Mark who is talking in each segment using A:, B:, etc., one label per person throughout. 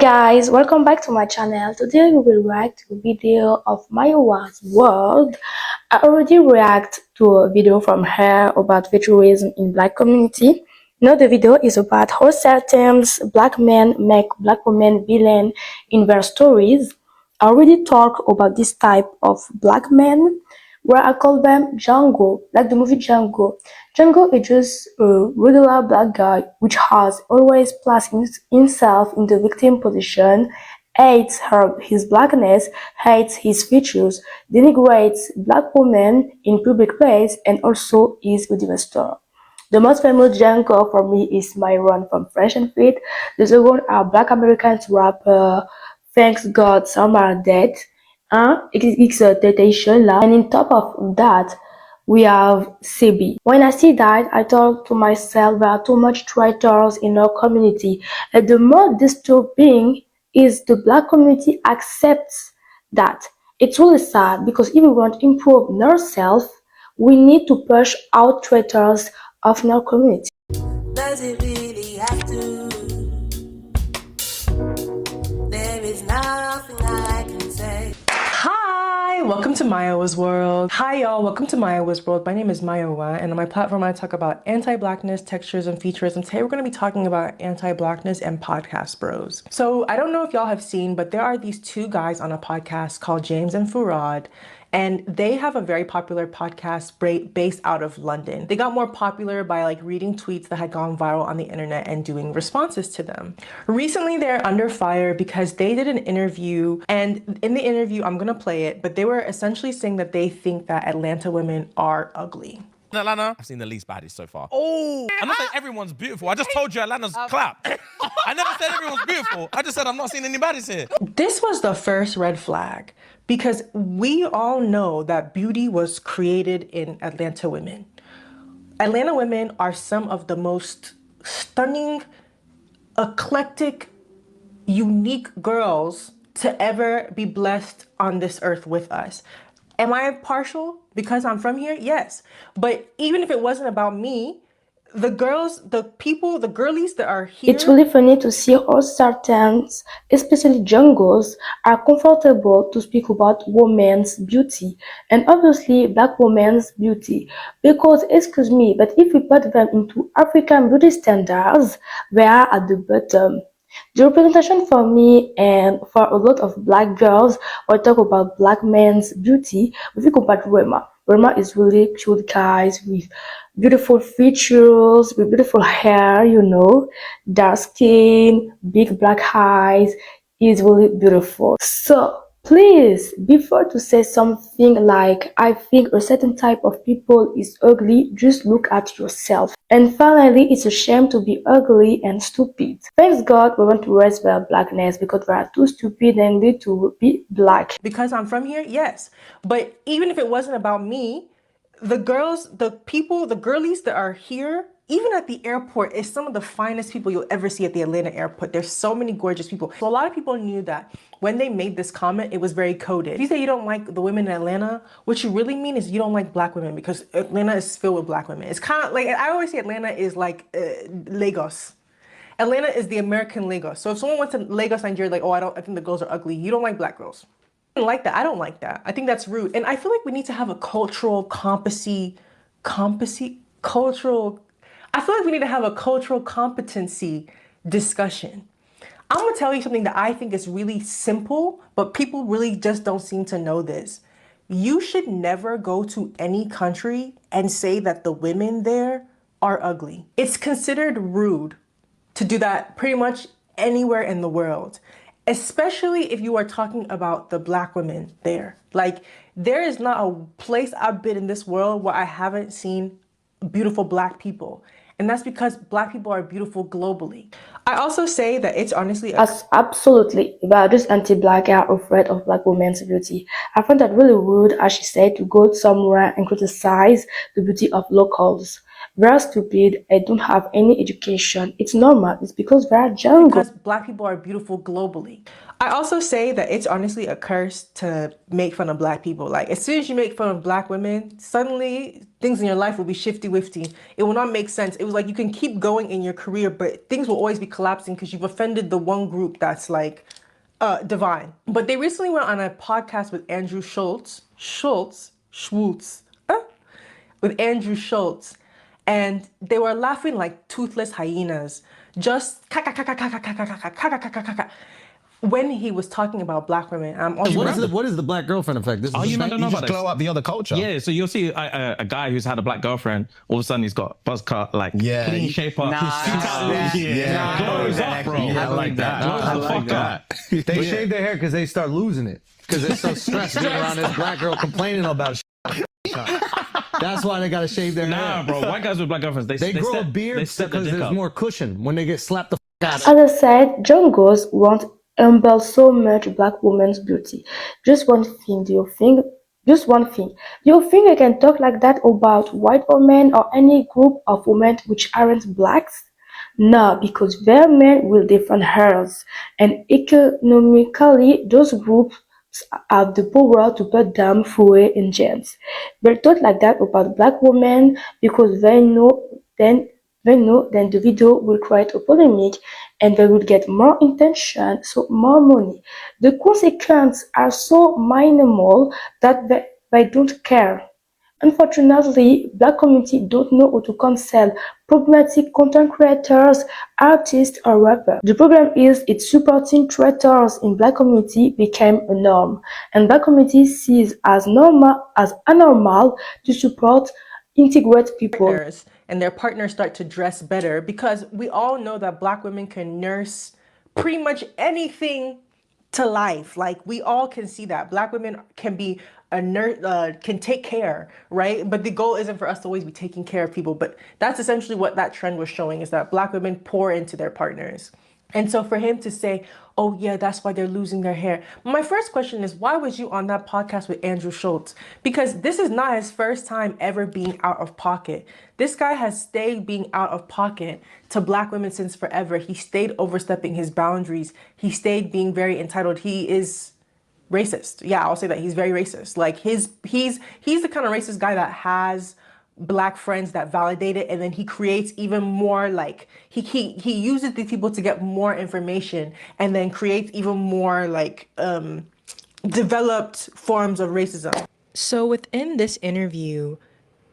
A: guys, welcome back to my channel. Today we will react to a video of Mayowa's World. I already react to a video from her about veterism in black community. Now the video is about how sometimes black men make black women villain in their stories. I already talked about this type of black men where I call them Django, like the movie Django. Django is just a regular black guy which has always placed himself in the victim position, hates his blackness, hates his features, denigrates black women in public place, and also is a devastator. The most famous Django for me is Myron from Fresh and Fit. The second are Black American rapper, Thanks God Some Are Dead, XXXTentacion, and on top of that, we have CB. When I see that, I thought to myself there are too much traitors in our community. And the more disturbing is the black community accepts that. It's really sad because if we want to improve ourselves, we need to push out traitors of our community.
B: Does it really have to? There is nothing I can say.
C: Hi, welcome to Mayowa's World. Hi y'all, welcome to Mayowa's World. My name is Mayowa, and on my platform I talk about anti-blackness, textures, and features, and today we're going to be talking about anti-blackness and podcast bros. So I don't know if y'all have seen, but there are these two guys on a podcast called James and Furad, and they have a very popular podcast based out of London. They got more popular by reading tweets that had gone viral on the internet and doing responses to them. Recently, they're under fire because they did an interview, and in the interview, I'm gonna play it, but they were essentially saying that they think that Atlanta women are ugly.
D: In Atlanta, I've seen the least baddies so far. Oh, I'm not saying everyone's beautiful. I just told you Atlanta's clap. I never said everyone's beautiful. I just said I'm not seeing any baddies here.
C: This was the first red flag because we all know that beauty was created in Atlanta women. Atlanta women are some of the most stunning, eclectic, unique girls to ever be blessed on this earth with us. Am I partial because I'm from here? Yes. But even if it wasn't about me, the girls, the people, the girlies that are here...
A: It's really funny to see how certain, especially jungles, are comfortable to speak about women's beauty and obviously black women's beauty. Because, excuse me, but if we put them into African beauty standards, they are at the bottom. The representation for me and for a lot of black girls, when we talk about black men's beauty, we think about Rema. Rema is really cute guys with beautiful features, with beautiful hair, dark skin, big black eyes. Is really beautiful. So please, before to say something like I think a certain type of people is ugly, just look at yourself. And finally, it's a shame to be ugly and stupid. Thanks God we want to raise their blackness because they are too stupid and need to be black.
C: Because I'm from here, yes. But even if it wasn't about me, the girls, the people, the girlies that are here, even at the airport, is some of the finest people you'll ever see at the Atlanta airport. There's so many gorgeous people. So a lot of people knew that when they made this comment, it was very coded. If you say you don't like the women in Atlanta, what you really mean is you don't like black women because Atlanta is filled with black women. It's kind of like, I always say Atlanta is like Lagos. Atlanta is the American Lagos. So if someone went to Lagos, Nigeria, I think the girls are ugly, you don't like black girls. I don't like that. I don't like that. I think that's rude. And I feel like we need to have a cultural competency discussion. I'm gonna tell you something that I think is really simple, but people really just don't seem to know this. You should never go to any country and say that the women there are ugly. It's considered rude to do that pretty much anywhere in the world, especially if you are talking about the black women there. There is not a place I've been in this world where I haven't seen beautiful black people. And that's because black people are beautiful globally. I also say that it's honestly...
A: Absolutely. But just anti-black are afraid of black women's beauty. I find that really rude, as she said, to go somewhere and criticize the beauty of locals. they're stupid and don't have any education. It's normal. It's because they're jungle.
C: Because black people are beautiful globally. I also say that it's honestly a curse to make fun of black people. Like, as soon as you make fun of black women, suddenly things in your life will be shifty-wifty. It will not make sense. It was like you can keep going in your career, but things will always be collapsing because you've offended the one group that's like divine. But they recently went on a podcast with Andrew Schultz, with Andrew Schultz, and they were laughing like toothless hyenas, just when he was talking about black women.
E: What is the black girlfriend effect? This is
F: you man don't know
E: just
F: about this?
E: glow up the other culture.
F: Yeah, so you'll see a guy who's had a black girlfriend. All of a sudden, he's got buzz cut, like clean shape up.
E: Glows up, bro.
F: I like that.
E: I like that. They shave their hair because they start losing it because they're so stressed being around this black girl complaining about shit. That's why they gotta shave their hair.
F: Nah, bro. White guys with black girlfriends,
E: they grow a beard because there's more cushion when they get slapped the out.
A: As I said, jungles won't humble so much black women's beauty. Just one thing, do you think? Just one thing. Do you think I can talk like that about white women or any group of women which aren't blacks? No, because their men will defend hers, and economically, those groups have the power to put them through in jails. They talk like that about black women because then the video will create a polemic and they will get more attention, so more money. The consequences are so minimal that they don't care. Unfortunately, black community don't know how to cancel problematic content creators, artists, or rappers. The problem is it's supporting traitors in black community became a norm, and black community sees as abnormal to support integrate people.
C: And their partners start to dress better because we all know that black women can nurse pretty much anything to life. Like, we all can see that black women can be a nurse, can take care, right? But the goal isn't for us to always be taking care of people. But that's essentially what that trend was showing, is that black women pour into their partners. And so for him to say, oh yeah, that's why they're losing their hair. My first question is, why was you on that podcast with Andrew Schultz? Because this is not his first time ever being out of pocket. This guy has stayed being out of pocket to black women since forever. He stayed overstepping his boundaries. He stayed being very entitled. He is racist. Yeah, I'll say that he's very racist. Like, he's the kind of racist guy that has black friends that validate it, and then he creates even more, like he uses these people to get more information and then creates even more like developed forms of racism. So within this interview,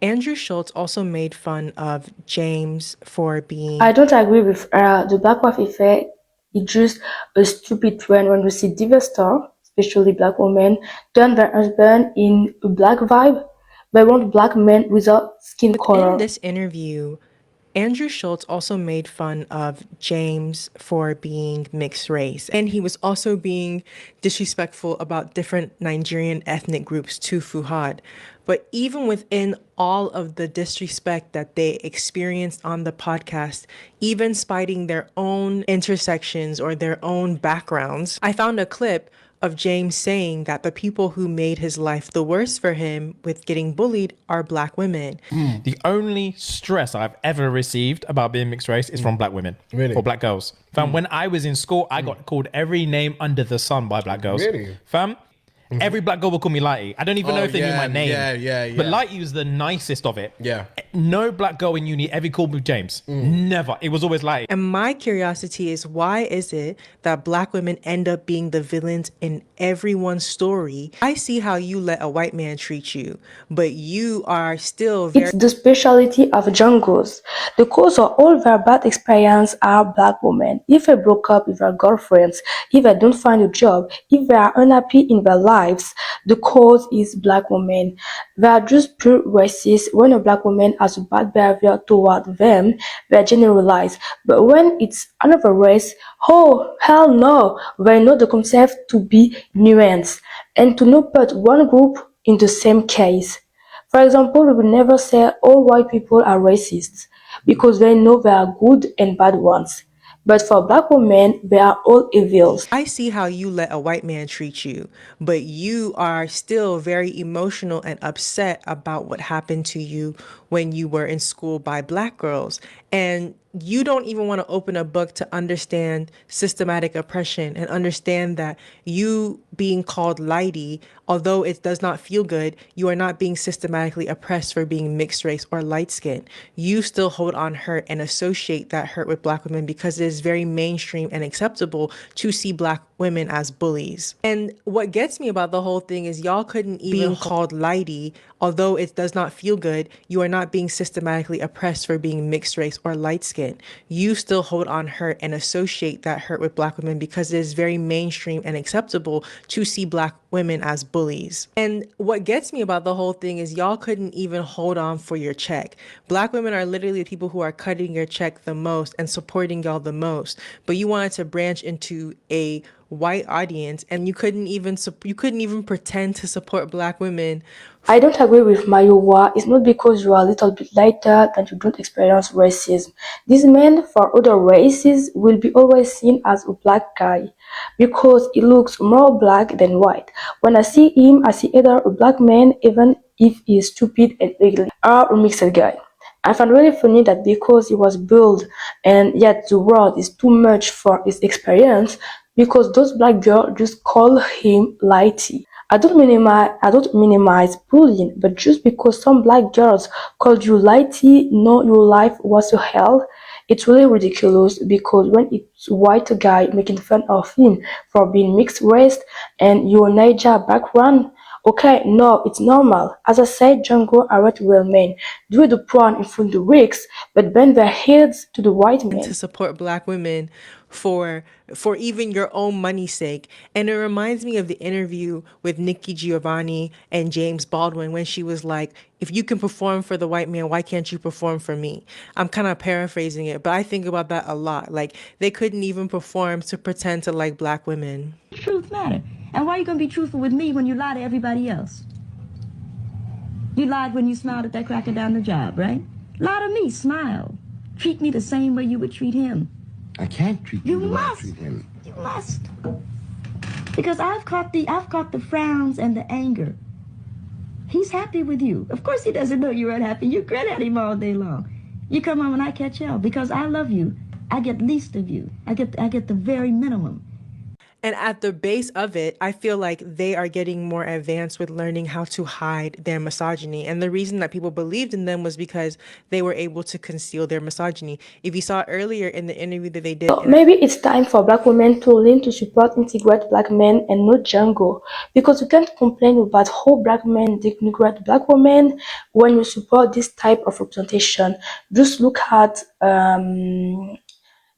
C: Andrew Schultz also made fun of James for being...
A: I don't agree with the black wife effect. It's just a stupid trend when we see diverse stars, especially black women, turn their husband in a black vibe. They want black men without skin color.
C: In this interview, Andrew Schultz also made fun of James for being mixed race. And he was also being disrespectful about different Nigerian ethnic groups to Fuhad. But even within all of the disrespect that they experienced on the podcast, even spiting their own intersections or their own backgrounds, I found a clip of James saying that the people who made his life the worst for him with getting bullied are black women.
D: The only stress I've ever received about being mixed race is from black women.
E: Really?
D: Or black girls. Fam, when I was in school, I got called every name under the sun by black girls.
E: Really?
D: Fam, every black girl will call me Lighty. I don't even know if they knew my name.
E: Yeah.
D: But Lighty was the nicest of it.
E: Yeah.
D: No black girl in uni ever called me James. Never. It was always Lighty.
C: And my curiosity is, why is it that black women end up being the villains in everyone's story? I see how you let a white man treat you, but you are still very...
A: It's the specialty of jungles. The cause of all their bad experience are black women. If they broke up with their girlfriends, if they don't find a job, if they are unhappy in their lives, the cause is black women. They are just pure racist. When a black woman has a bad behavior toward them, they generalize. But when it's another race, oh, hell no! They know the concept to be nuanced and to not put one group in the same case. For example, we will never say all white people are racist because they know there are good and bad ones. But for black women, they are all evils.
C: I see how you let a white man treat you, but you are still very emotional and upset about what happened to you when you were in school by black girls. And you don't even want to open a book to understand systematic oppression and understand that you being called lighty, although it does not feel good, you are not being systematically oppressed for being mixed race or light skinned. You still hold on hurt and associate that hurt with black women because it is very mainstream and acceptable to see black women as bullies. And what gets me about the whole thing is y'all couldn't even being called lighty, although it does not feel good, you are not being systematically oppressed for being mixed race or light skinned. You still hold on hurt and associate that hurt with black women because it is very mainstream and acceptable to see black women as bullies. And what gets me about the whole thing is y'all couldn't even hold on for your check. Black women are literally the people who are cutting your check the most and supporting y'all the most. But you wanted to branch into a white audience and you couldn't even pretend to support black women.
A: I don't agree with Mayowa. It's not because you are a little bit lighter that you don't experience racism. These men for other races will be always seen as a black guy because he looks more black than white. When I see him, I see either a black man, even if he is stupid and ugly, or a mixed guy. I find really funny that because he was built and yet the world is too much for his experience, because those black girls just call him lighty. I don't minimize bullying, but just because some black girls called you lighty, know your life was a hell, it's really ridiculous because when it's a white guy making fun of him for being mixed race and your Niger background, okay, no, it's normal. As I said, Django are what real men. Do the prawn in front of the rigs, but bend their heads to the white men.
C: To support black women for even your own money's sake. And it reminds me of the interview with Nikki Giovanni and James Baldwin when she was like, if you can perform for the white man, why can't you perform for me? I'm kind of paraphrasing it, but I think about that a lot. Like they couldn't even perform to pretend to like black women.
G: Truth matter. And why are you going to be truthful with me when you lie to everybody else? You lied when you smiled at that cracker down the job, right? Lie to me, smile. Treat me the same way you would treat him.
H: I can't treat you
G: You
H: the way I
G: must.
H: treat him.
G: You must. Because I've caught the frowns and the anger. He's happy with you. Of course he doesn't know you're unhappy. You grin at him all day long. You come on when I catch hell because I love you. I get least of you. I get the very minimum.
C: And at the base of it, I feel like they are getting more advanced with learning how to hide their misogyny. And the reason that people believed in them was because they were able to conceal their misogyny. If you saw earlier in the interview that they did,
A: So maybe it's time for black women to learn to support integrate black men and not Django. Because you can't complain about how black men denigrate black women when you support this type of representation. Just look at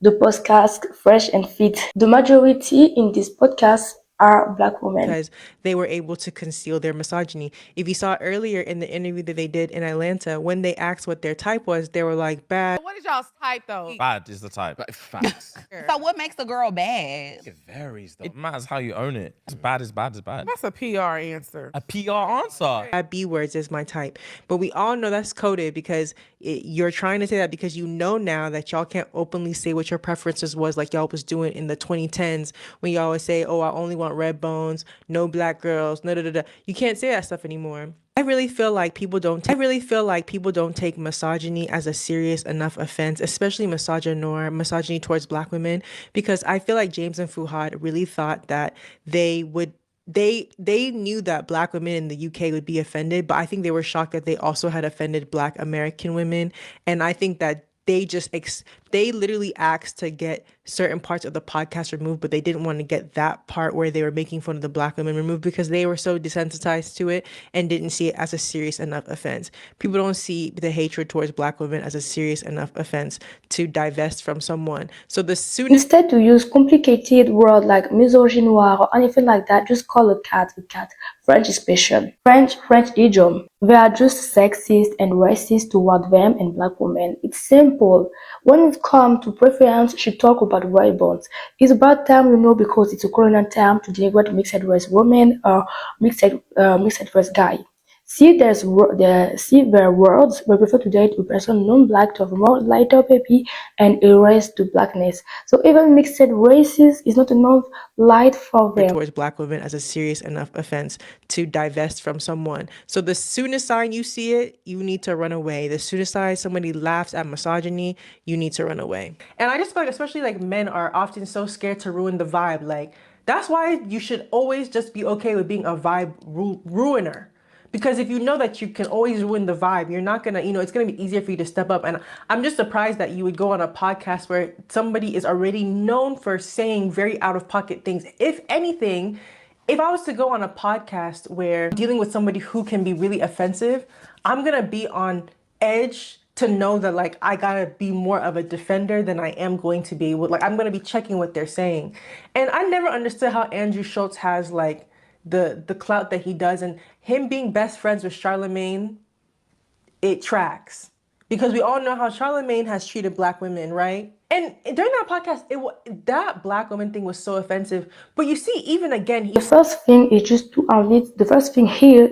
A: the podcast Fresh and Fit. The majority in this podcast are black women.
C: because they were able to conceal their misogyny. If you saw earlier in the interview that they did in Atlanta, when they asked what their type was, they were like, bad.
I: What is y'all's type though?
D: Bad is the type.
E: Facts.
I: So what makes a girl bad?
D: It varies though. It matters how you own it. It's bad is bad is bad.
I: That's a PR answer.
D: A PR answer.
C: Bad B words is my type. But we all know that's coded because you're trying to say that because you know now that y'all can't openly say what your preferences was like y'all was doing in the 2010s when y'all would say, oh, I only want red bones, no black girls, no da da da. You can't say that stuff anymore. I really feel like people don't take misogyny as a serious enough offense, especially misogyny towards black women, because I feel like James and Fuhad really thought that they knew that black women in the UK would be offended, but I think they were shocked that they also had offended black American women. And I think that they literally asked to get certain parts of the podcast removed, but they didn't want to get that part where they were making fun of the black women removed because they were so desensitized to it and didn't see it as a serious enough offense. People don't see the hatred towards black women as a serious enough offense to divest from someone. So
A: instead to use complicated words like misogyny or anything like that, just call a cat a cat. French expression. French idiom. They are just sexist and racist toward them and black women. It's simple. When it comes to preference, she talk about white bones. It's about time because it's a colonial term to denigrate mixed race women or mixed race guy. See their words, we prefer to date a person non-black to have more lighter baby and erase the blackness. So even mixed races is not enough light for them.
C: Towards black women as a serious enough offense to divest from someone. So the soonest sign you see it, you need to run away. The soonest sign somebody laughs at misogyny, you need to run away. And I just feel like especially like men are often so scared to ruin the vibe. Like that's why you should always just be okay with being a vibe ruiner. Because if you know that you can always ruin the vibe, you're not gonna, it's gonna be easier for you to step up. And I'm just surprised that you would go on a podcast where somebody is already known for saying very out of pocket things. If anything, if I was to go on a podcast where I'm dealing with somebody who can be really offensive, I'm gonna be on edge to know that like I gotta be more of a defender than I am going to be. Like I'm gonna be checking what they're saying. And I never understood how Andrew Schultz has like the clout that he does, and him being best friends with Charlemagne, it tracks. Because we all know how Charlemagne has treated black women, right? And during that podcast, that black woman thing was so offensive. But you see, even again,
A: The first thing here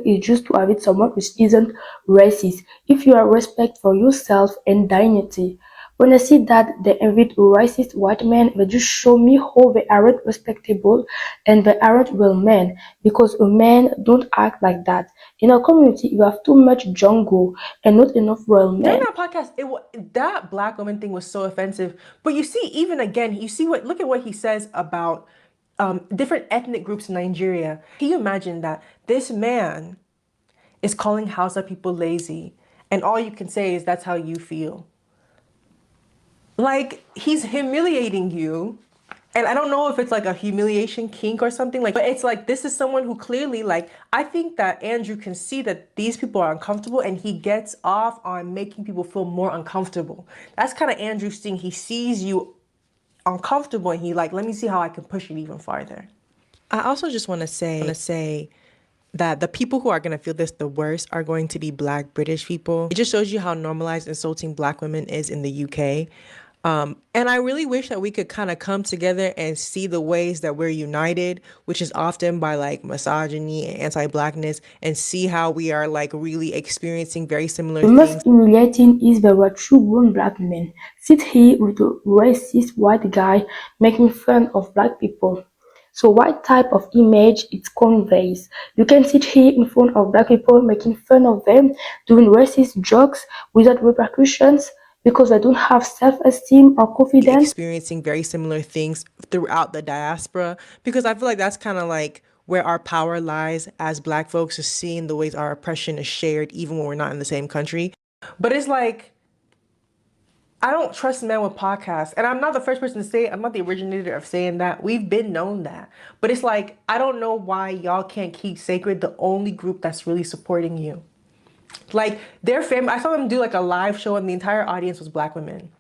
A: is just to invite someone who isn't racist. If you have respect for yourself and dignity. When I see that they invite a racist white man, they just show me how they aren't respectable and they aren't real men, because a man don't act like that. In our community, you have too much jungle and not enough real men.
C: during that podcast, that black woman thing was so offensive. But you see, even again, look at what he says about different ethnic groups in Nigeria. Can you imagine that this man is calling Hausa people lazy, and all you can say is that's how you feel? Like, he's humiliating you. And I don't know if it's like a humiliation kink or something, like, but it's like, this is someone who clearly, like, I think that Andrew can see that these people are uncomfortable and he gets off on making people feel more uncomfortable. That's kind of Andrew's thing. He sees you uncomfortable and he like, let me see how I can push it even farther. I also just want to say that the people who are going to feel this the worst are going to be black British people. It just shows you how normalized insulting black women is in the UK. And I really wish that we could kind of come together and see the ways that we're united, which is often by like misogyny and anti-blackness, and see how we are like really experiencing very similar
A: The
C: things.
A: most humiliating is there were two grown black men sit here with a racist white guy making fun of black people. So what type of image it conveys? You can sit here in front of black people making fun of them, doing racist jokes without repercussions because they don't have self-esteem or confidence.
C: Experiencing very similar things throughout the diaspora, because I feel like that's kind of like where our power lies as black folks, is seeing the ways our oppression is shared even when we're not in the same country. But it's like, I don't trust men with podcasts. And I'm not the first person to say it. I'm not the originator of saying that. We've been known that. But it's like, I don't know why y'all can't keep sacred the only group that's really supporting you. Like, their family, I saw them do like a live show and the entire audience was black women.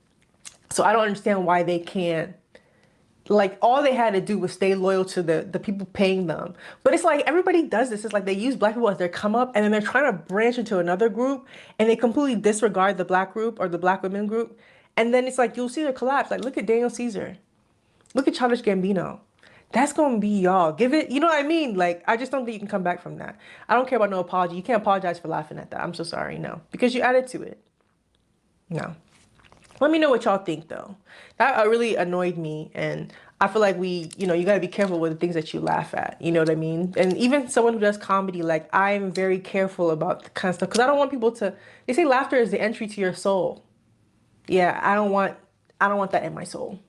C: So I don't understand why they can't. Like, all they had to do was stay loyal to the people paying them. But it's like, everybody does this. It's like they use black people as their come up, and then they're trying to branch into another group, and they completely disregard the black group or the black women group. And then it's like, you'll see their collapse. Like, look at Daniel Caesar. Look at Childish Gambino. That's going to be y'all. Give it, you know what I mean? Like, I just don't think you can come back from that. I don't care about no apology. You can't apologize for laughing at that. I'm so sorry. No. Because you added to it. No. Let me know what y'all think, though. That really annoyed me, and I feel like you got to be careful with the things that you laugh at, you know what I mean? And even someone who does comedy, like, I'm very careful about the kind of stuff, because I don't want people to, they say laughter is the entry to your soul. Yeah, I don't want that in my soul.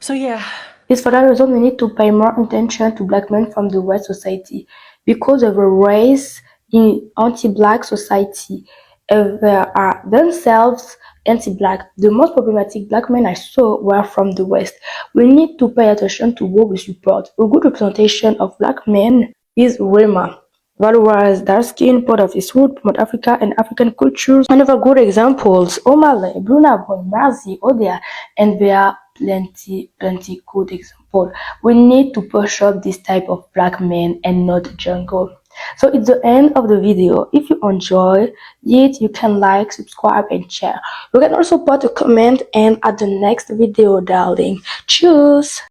C: So yeah.
A: It's for that reason we need to pay more attention to black men from the white society, because of the race in anti-black society. They are themselves anti-black. The most problematic black men I saw were from the West. We need to pay attention to what we support. A good representation of black men is Rema. Valorize dark skin, part of his root, promote Africa and African cultures. Another good examples, Omale, Bruna Boy, Marzi, Odia, and there are plenty good examples. We need to push up this type of black men and not jungle. So it's the end of the video. If you enjoy it, you can like, subscribe, and share. You can also put a comment and at the next video, darling. Cheers!